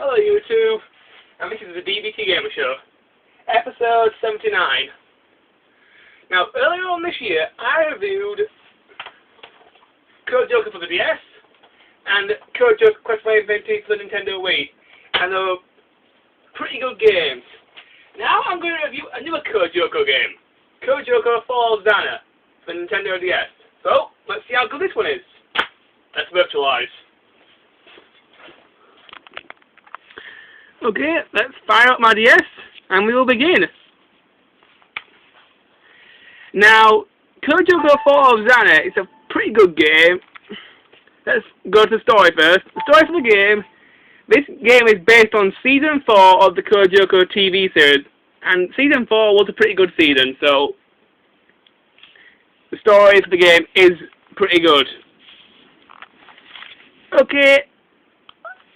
Hello YouTube, and this is the D.B.T Gamer Show, episode 79. Now, earlier on this year, I reviewed Code Joker for the DS, and Code Joker Quest for Infinity for the Nintendo Wii, and they were pretty good games. Now I'm going to review a newer Code Joker game, Code Joker for XANA for the Nintendo DS. So, let's see how good this one is. Let's virtualize. Okay, let's fire up my DS, and we will begin. Now, Code Joker for XANA is a pretty good game. Let's go to the story first. The story for the game. This game is based on Season 4 of the Code Joker TV series, and Season 4 was a pretty good season, so the story for the game is pretty good. Okay,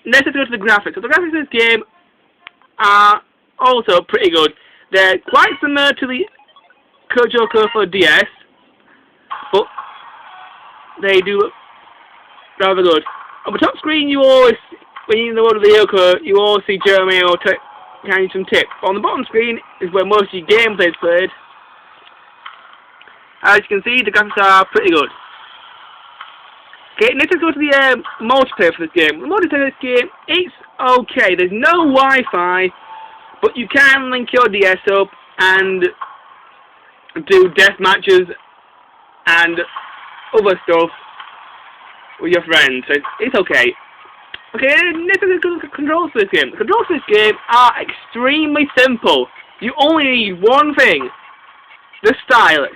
let's just go to the graphics. So the graphics of this game are also pretty good. They're quite similar to the Code Joker for DS, but they do look rather good. On the top screen, you always, when you're in the world of Lyoko, you always see Jeremy or kind of some tips. On the bottom screen is where most of your gameplay is played. As you can see, the graphics are pretty good. Okay, let's just go to the multiplayer for this game. The multiplayer for this game, it's okay. There's no Wi-Fi, but you can link your DS up and do death matches and other stuff with your friends. So it's okay. Okay, let's just go to the controls for this game. The controls for this game are extremely simple. You only need one thing: the stylus.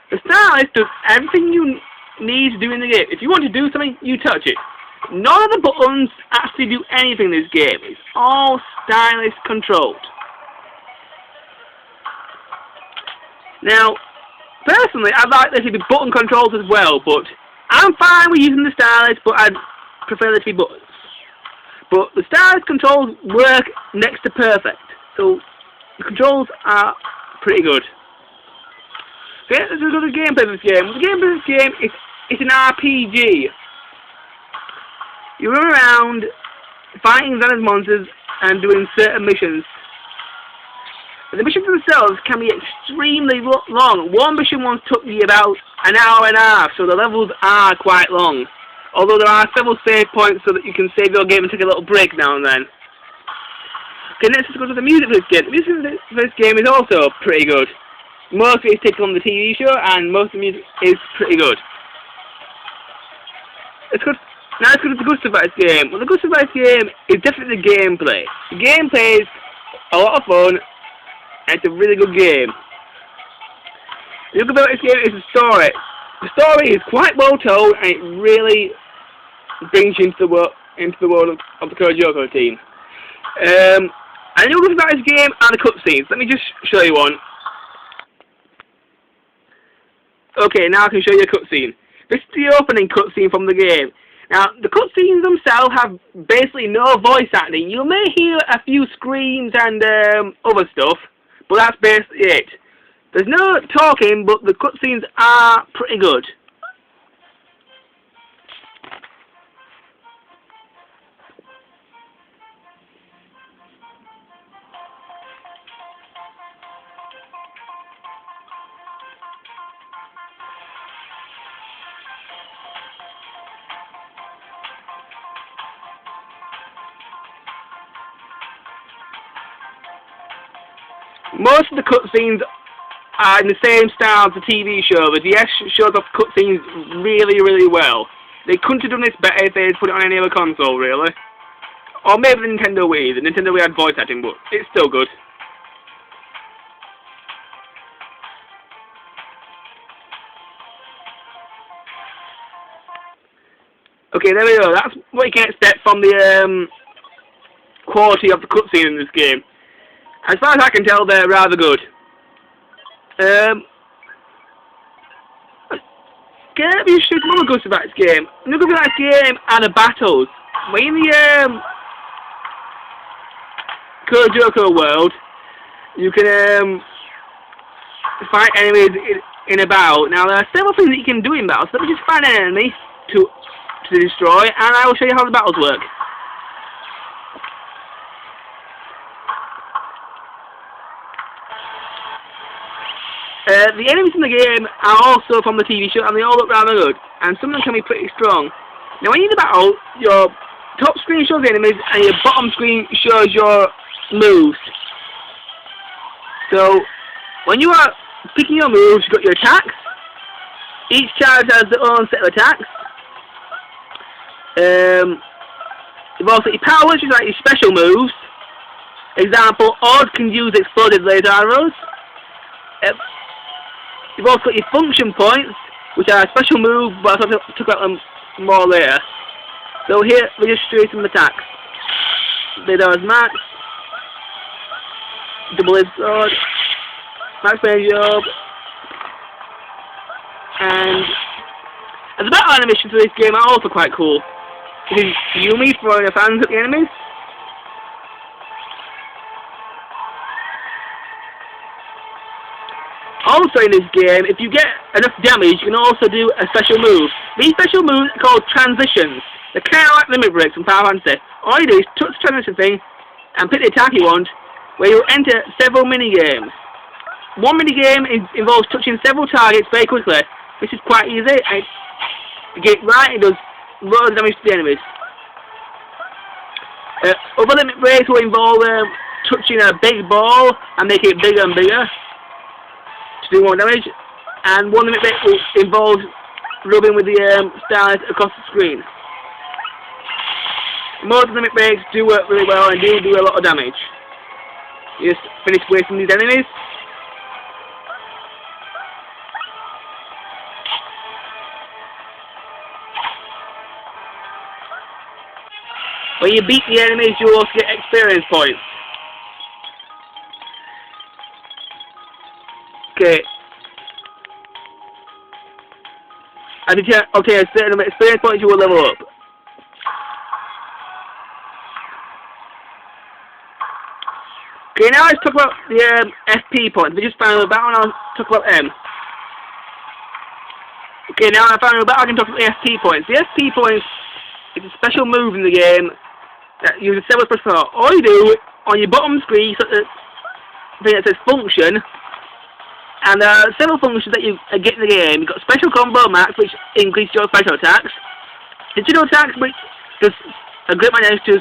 The stylus does everything you need to do in the game. If you want to do something, you touch it. None of the buttons actually do anything in this game. It's all stylus controlled. Now, personally, I'd like there to be button controls as well, but I'm fine with using the stylus, but I'd prefer there to be buttons. But the stylus controls work next to perfect, so the controls are pretty good. Okay, let's go to the gameplay of this game. The gameplay of this game is an RPG. You run around fighting Xana's monsters and doing certain missions. And the missions themselves can be extremely long. One mission once took me about an hour and a half, so the levels are quite long. Although there are several save points so that you can save your game and take a little break now and then. Okay, let's just go to the music for this game. The music for this game is also pretty good. Most of it is taken from the TV show, and most of the music is pretty good. Now let's go to the good stuff about this game. Well, the good stuff about this game is definitely the gameplay. The gameplay is a lot of fun, and it's a really good game. The good about this game is the story. The story is quite well told, and it really brings you into the world of the Code Joker team. And the good thing about this game are the cutscenes. Let me just show you one. Okay, now I can show you a cutscene. This is the opening cutscene from the game. Now, the cutscenes themselves have basically no voice acting. You may hear a few screams and other stuff, but that's basically it. There's no talking, but the cutscenes are pretty good. Most of the cutscenes are in the same style as the TV show. The DS shows off cutscenes really, really well. They couldn't have done this better if they had put it on any other console, really. Or maybe the Nintendo Wii. The Nintendo Wii had voice acting, but it's still good. Okay, there we go. That's what you can expect from the quality of the cutscene in this game. As far as I can tell, they're rather good. Okay, let me show you some other good stuff about this game. Another good about this game are the battles. When you're in the Code Joker world, you can fight enemies in a battle. Now, there are several things that you can do in battles. So let me just find an enemy to destroy, and I will show you how the battles work. The enemies in the game are also from the TV show, and they all look rather good, and some of them can be pretty strong. Now when you're in the battle, your top screen shows the enemies, and your bottom screen shows your moves. So, when you are picking your moves, you've got your attacks. Each character has their own set of attacks. You've also got your powers, which are like your special moves. Example, Odd can use exploded laser arrows. You've also got your function points, which are a special move, but I'll talk about them more later. So here, we just show you some attacks. Laser max. Double edged sword, max range job, and the battle animations for this game are also quite cool. This is Yumi throwing her fans at the enemies. Also in this game, if you get enough damage, you can also do a special move. These special moves are called transitions. They're kind of like limit breaks from Final Fantasy. All you do is touch the transition thing and pick the attack you want, where you'll enter several mini-games. One mini-game involves touching several targets very quickly. This is quite easy, and to get it right, it does loads of damage to the enemies. Other limit breaks will involve touching a big ball and making it bigger and bigger to do more damage, and one limit break will involve rubbing with the stars across the screen. Most limit breaks do work really well and do a lot of damage. You just finish wasting these enemies. When you beat the enemies, you also get experience points. Okay. As you obtain a certain amount of experience points, you will level up. Okay, now let's talk about the FP points. We just found out about, and I'll talk about M. Okay, now I found out about, I can talk about the FP points. The FP points is a special move in the game that uses several special power. All you do, on your bottom screen, you set the thing that says function, and there are several functions that you get in the game. You've got special combo max, which increases your special attacks. Digital attacks, which does a grip damage to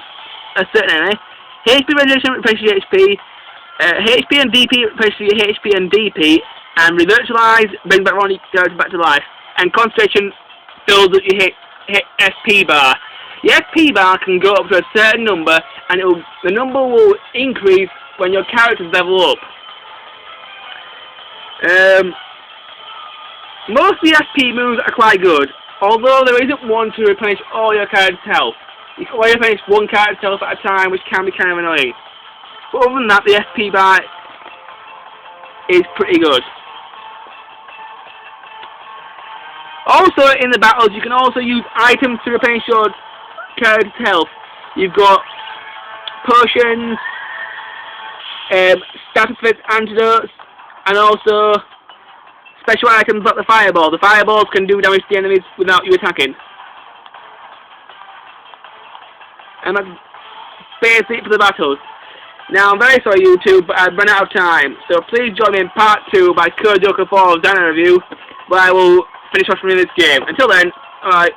a certain enemy. HP regeneration replaces your HP, HP and DP replaces your HP and DP, and revitalize brings back one character back to life. And concentration fills up your FP bar. Your FP bar can go up to a certain number, and the number will increase when your characters level up. Most of the FP moves are quite good, although there isn't one to replenish all your character's health. You can only replenish one character's health at a time, which can be kind of annoying. But other than that, the FP bar is pretty good. Also, in the battles, you can also use items to replenish your character's health. You've got potions, status effects, antidotes, and also special items like the fireball. The fireballs can do damage to the enemies without you attacking. And that's basically it for the battles. Now, I'm very sorry, YouTube, but I've run out of time. So please join me in part 2 by Lyoko 4's XANA review, where I will finish off this game. Until then, alright.